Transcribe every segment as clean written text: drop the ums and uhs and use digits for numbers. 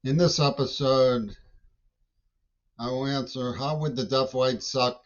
In this episode, I will answer how would the deaf white suck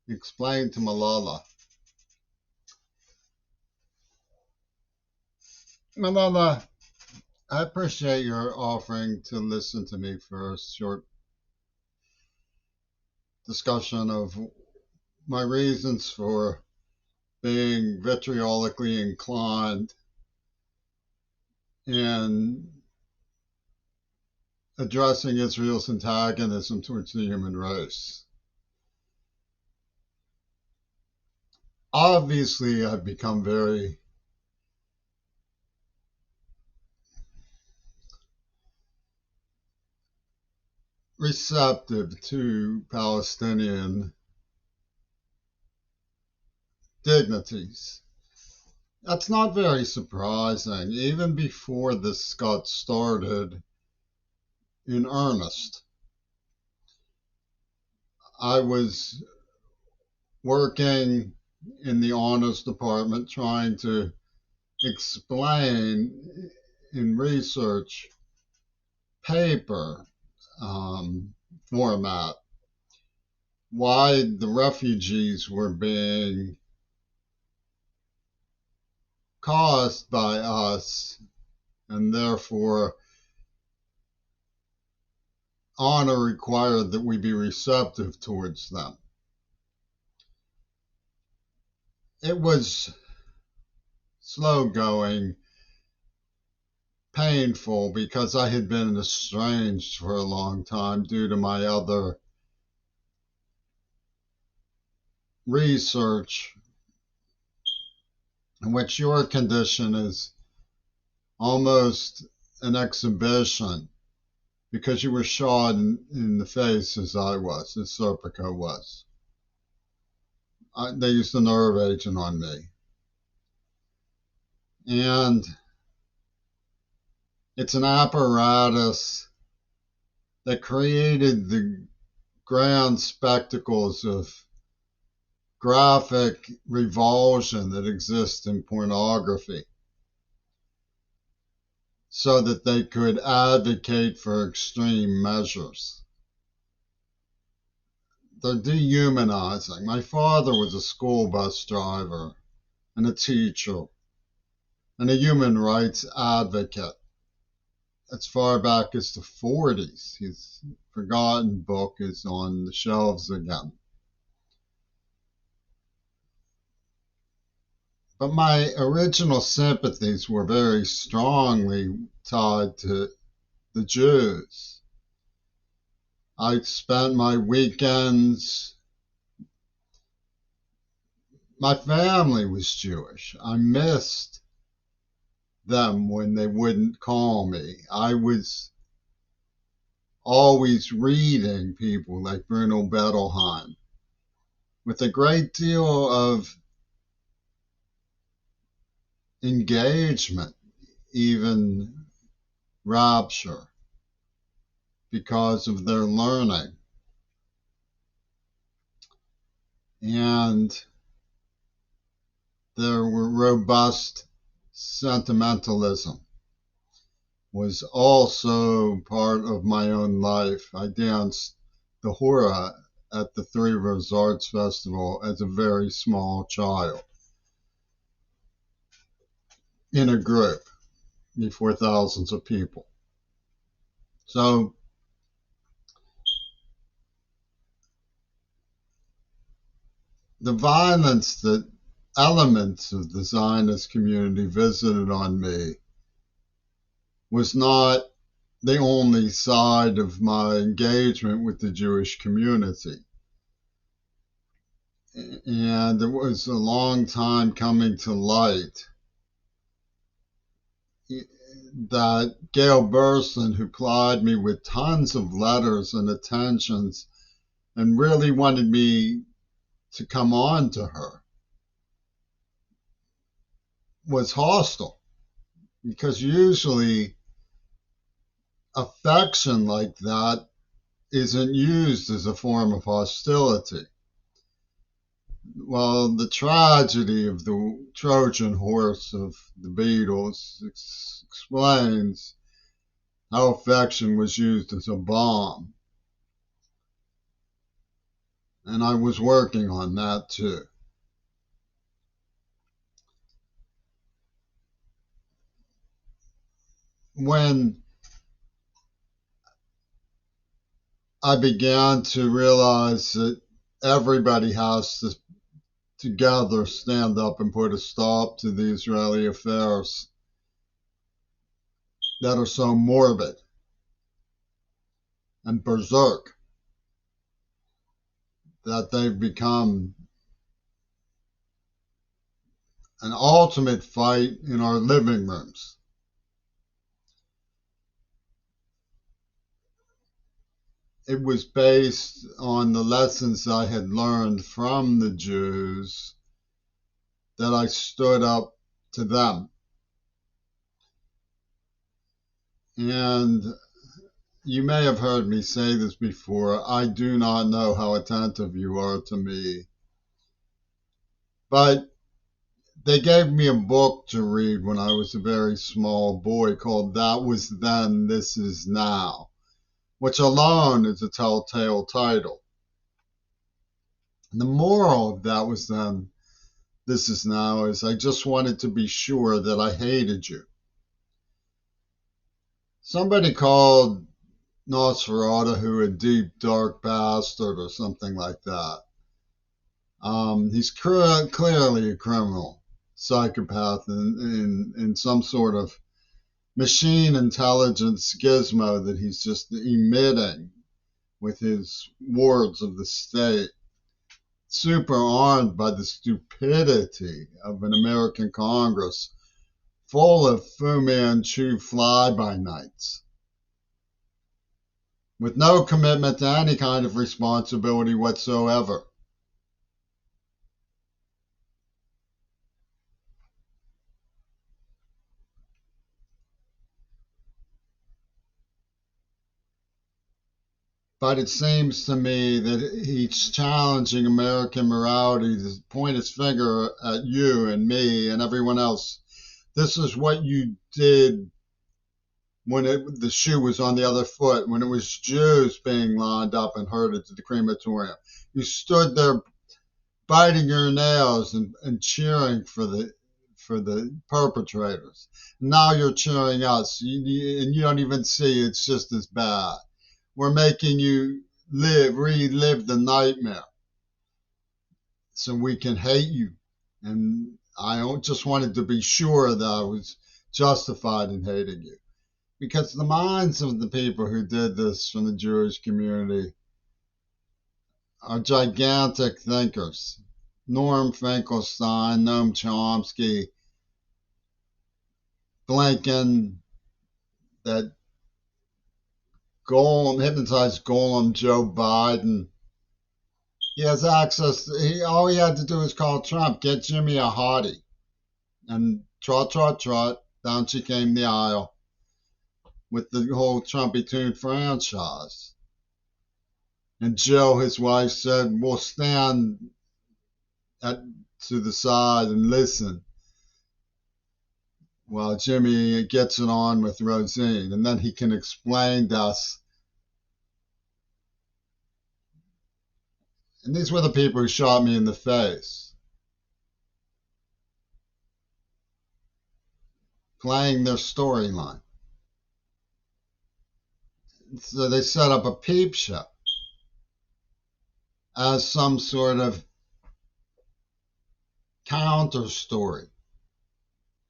explain to Malala? Malala, I appreciate your offering to listen to me for a short discussion of my reasons for being vitriolically inclined and addressing Israel's antagonism towards the human race. Obviously, I've become very receptive to Palestinian dignities. That's not very surprising. Even before this got started in earnest, I was working in the honors department trying to explain in research paper format why the refugees were being caused by us, and therefore honor required that we be receptive towards them. It was slow going, painful, because I had been estranged for a long time due to my other research, in which your condition is almost an exhibition because you were shot in the face as I was, as Serpico was. They used a nerve agent on me. And it's an apparatus that created the grand spectacles of graphic revulsion that exist in pornography so that they could advocate for extreme measures. They're dehumanizing. My father was a school bus driver and a teacher and a human rights advocate as far back as the 40s. His forgotten book is on the shelves again. But my original sympathies were very strongly tied to the Jews. I spent my weekends, my family was Jewish. I missed them when they wouldn't call me. I was always reading people like Bruno Bettelheim with a great deal of engagement, even rapture, because of their learning. And their robust sentimentalism was also part of my own life. I danced the hora at the Three Rivers Arts Festival as a very small child in a group before thousands of people. So the violence that elements of the Zionist community visited on me was not the only side of my engagement with the Jewish community. And it was a long time coming to light that Gail Burson, who plied me with tons of letters and attentions and really wanted me to come on to her, was hostile. Because usually affection like that isn't used as a form of hostility. Well, the tragedy of the Trojan horse of the Beatles explains how affection was used as a bomb. And I was working on that too. When I began to realize that everybody has to together stand up and put a stop to the Israeli affairs that are so morbid and berserk that they've become an ultimate fight in our living rooms. It was based on the lessons I had learned from the Jews that I stood up to them. And you may have heard me say this before. I do not know how attentive you are to me. But they gave me a book to read when I was a very small boy called That Was Then, This Is Now, which alone is a telltale title. And the moral of That Was Then, This Is Now is I just wanted to be sure that I hated you. Somebody called Nosferatu a deep, dark bastard or something like that. He's clearly a criminal, psychopath, in some sort of machine intelligence gizmo that he's just emitting with his wards of the state, super armed by the stupidity of an American Congress full of Fu Manchu fly-by-nights, with no commitment to any kind of responsibility whatsoever. But it seems to me that he's challenging American morality to point his finger at you and me and everyone else. This is what you did when the shoe was on the other foot, when it was Jews being lined up and herded to the crematorium. You stood there biting your nails and cheering for the perpetrators. Now you're cheering us, and you don't even see it's just as bad. We're making you relive the nightmare so we can hate you. And I just wanted to be sure that I was justified in hating you. Because the minds of the people who did this from the Jewish community are gigantic thinkers. Norm Finkelstein, Noam Chomsky, Blinken, that golem, hypnotized golem Joe Biden. He has access. All he had to do was call Trump, get Jimmy a hottie. And trot, trot, trot, down she came the aisle with the whole Trumpy Toon franchise. And Joe, his wife, said, we'll stand to the side and listen while Jimmy gets it on with Rosine. And then he can explain to us. And these were the people who shot me in the face, playing their storyline. So they set up a peep show as some sort of counter story,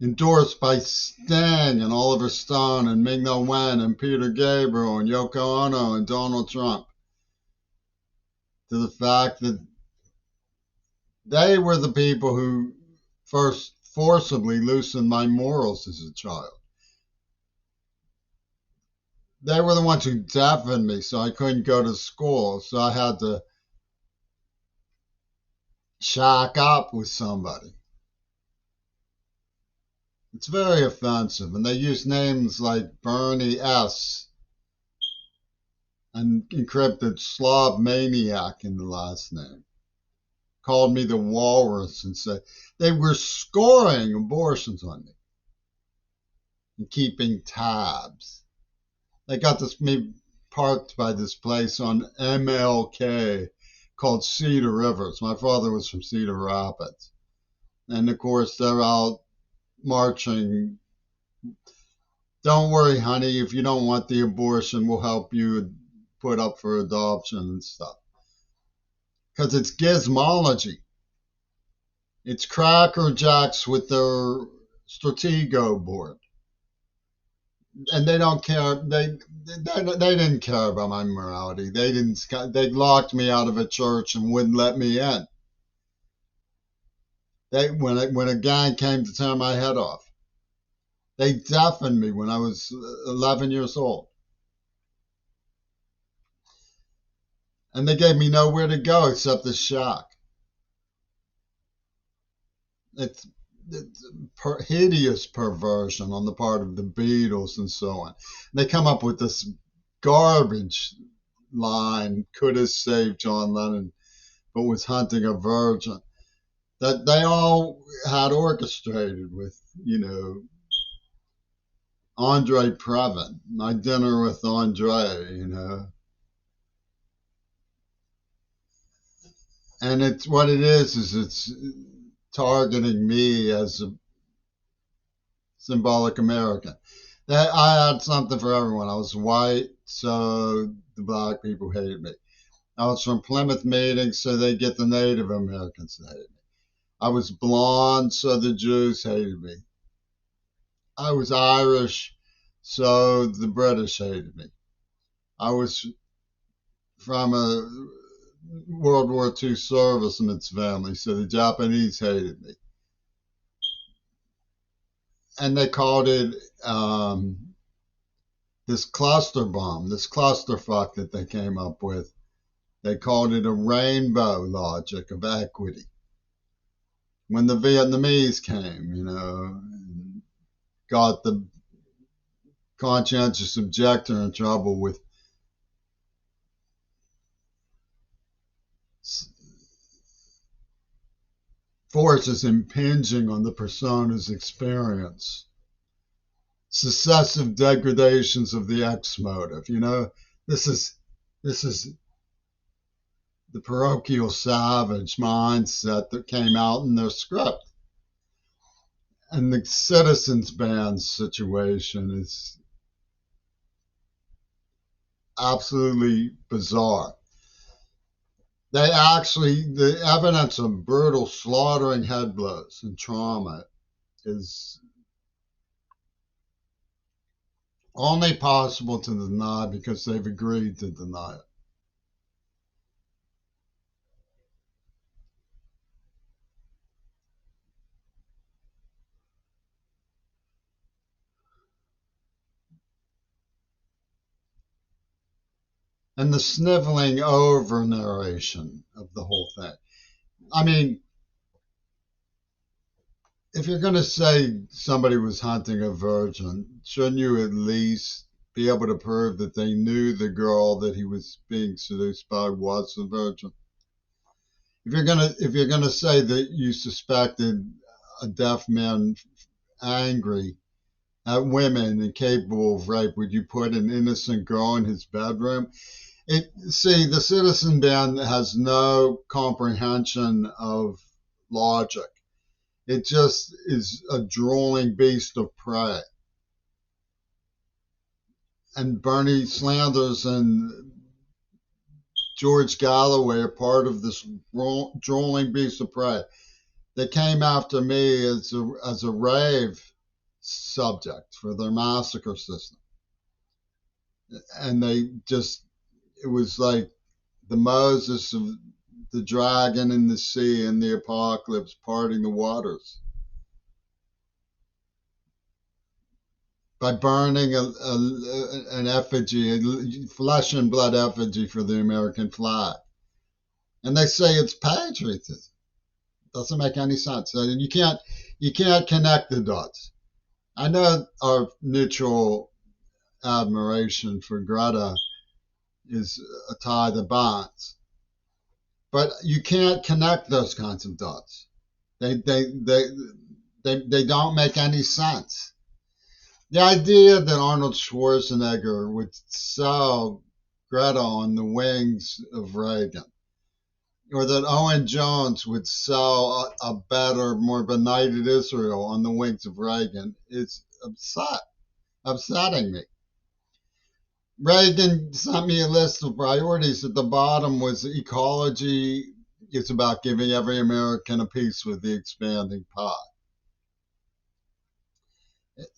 endorsed by Sting and Oliver Stone and Ming-Na Wen and Peter Gabriel and Yoko Ono and Donald Trump, to the fact that they were the people who first forcibly loosened my morals as a child. They were the ones who deafened me so I couldn't go to school, so I had to shack up with somebody. It's very offensive, and they use names like Bernie S. and encrypted Slav Maniac in the last name. Called me the walrus and said they were scoring abortions on me and keeping tabs. They got this me parked by this place on MLK called Cedar Rivers. My father was from Cedar Rapids. And of course, they're out marching. Don't worry, honey, if you don't want the abortion, we'll help you put up for adoption and stuff. Because it's gizmology. It's Cracker Jacks with their Stratego board. And they don't care. They didn't care about my morality. They didn't. They locked me out of a church and wouldn't let me in. When a gang came to tear my head off, they deafened me when I was 11 years old, and they gave me nowhere to go except the shack. It's hideous perversion on the part of the Beatles and so on. They come up with this garbage line, could have saved John Lennon, but was hunting a virgin. That they all had orchestrated with, Andre Previn, My Dinner with Andre. And it's what it is it's targeting me as a symbolic American. That I had something for everyone. I was white, so the black people hated me. I was from Plymouth Meeting, so they get the Native Americans to hate me. I was blonde, so the Jews hated me. I was Irish, so the British hated me. I was from a World War II serviceman's family, so the Japanese hated me. And they called it this cluster bomb, this clusterfuck that they came up with. They called it a rainbow logic of equity. When the Vietnamese came, and got the conscientious objector in trouble with forces impinging on the persona's experience, successive degradations of the X motive. This is the parochial savage mindset that came out in their script. And the citizens band situation is absolutely bizarre. The evidence of brutal slaughtering head blows and trauma is only possible to deny because they've agreed to deny it. And the sniveling over narration of the whole thing. I mean, if you're going to say somebody was hunting a virgin, shouldn't you at least be able to prove that they knew the girl that he was being seduced by was a virgin? If you're gonna say that you suspected a deaf man angry at women and capable of rape, would you put an innocent girl in his bedroom? The citizen band has no comprehension of logic. It just is a drooling beast of prey. And Bernie Sanders and George Galloway are part of this drooling beast of prey. They came after me as a rave subject for their massacre system. And it was like the Moses of the dragon in the sea and the apocalypse parting the waters. By burning an effigy, a flesh and blood effigy for the American flag. And they say it's patriotism. Doesn't make any sense. You can't connect the dots. I know our mutual admiration for Greta is a tie that bonds, but you can't connect those kinds of dots. They don't make any sense. The idea that Arnold Schwarzenegger would sell Greta on the wings of Reagan, or that Owen Jones would sell a better, more benighted Israel on the wings of Reagan is upsetting me. Reagan sent me a list of priorities. At the bottom was ecology. It's about giving every American a piece with the expanding pie.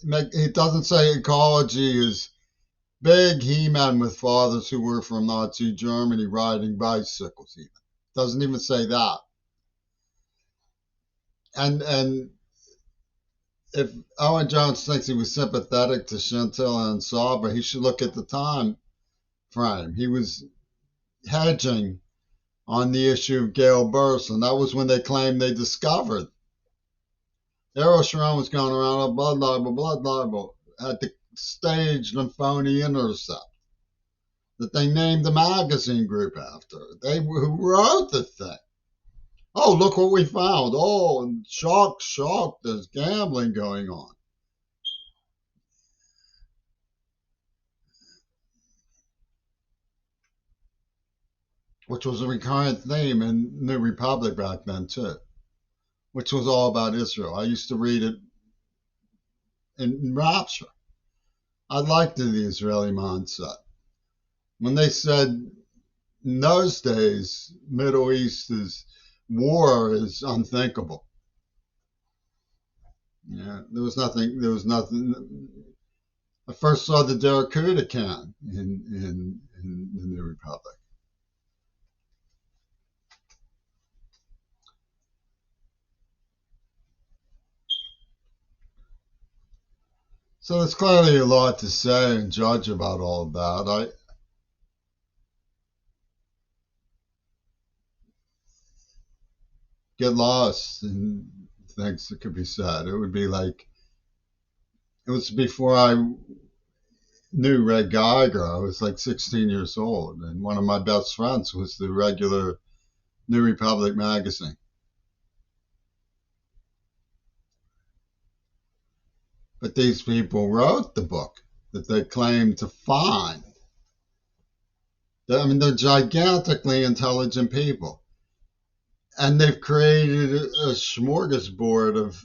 It doesn't say ecology is big he-men with fathers who were from Nazi Germany riding bicycles. Even doesn't even say that. And if Owen Jones thinks he was sympathetic to Chantal and Sabra, he should look at the time frame. He was hedging on the issue of Gale Burst, and that was when they claimed they discovered. Ariel Sharon was going around a blood libel, had the staged and phony intercept that they named the magazine group after. They who wrote the thing. Oh, look what we found. Oh, and shock, there's gambling going on. Which was a recurrent theme in New Republic back then, too, which was all about Israel. I used to read it in rapture. I liked the Israeli mindset. When they said in those days, Middle East is war is unthinkable. Yeah, there was nothing. There was nothing. I first saw the Barracuda can in the New Republic. So there's clearly a lot to say and judge about all of that. I get lost in things that could be said. It would be like it was before I knew Red Geiger. I was like 16 years old, and one of my best friends was the regular New Republic magazine. But these people wrote the book that they claim to find. I mean, they're gigantically intelligent people. And they've created a smorgasbord of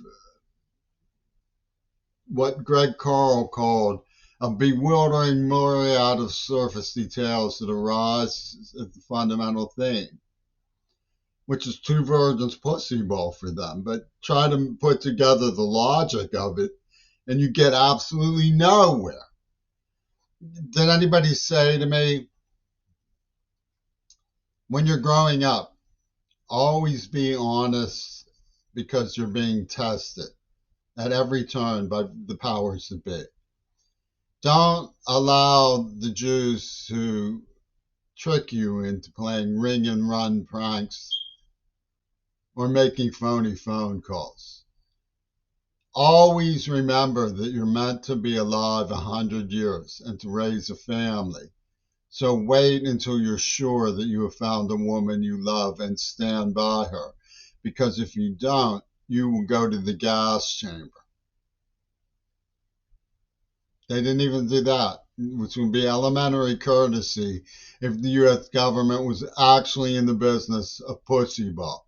what Greg Carl called a bewildering myriad of surface details that arise at the fundamental theme, which is two virgins pussy ball for them. But try to put together the logic of it, and you get absolutely nowhere. Did anybody say to me, when you're growing up, always be honest because you're being tested at every turn by the powers that be? Don't allow the Jews to trick you into playing ring and run pranks or making phony phone calls. Always remember that you're meant to be alive 100 years and to raise a family. So wait until you're sure that you have found a woman you love and stand by her. Because if you don't, you will go to the gas chamber. They didn't even do that, which would be elementary courtesy if the U.S. government was actually in the business of pussy ball.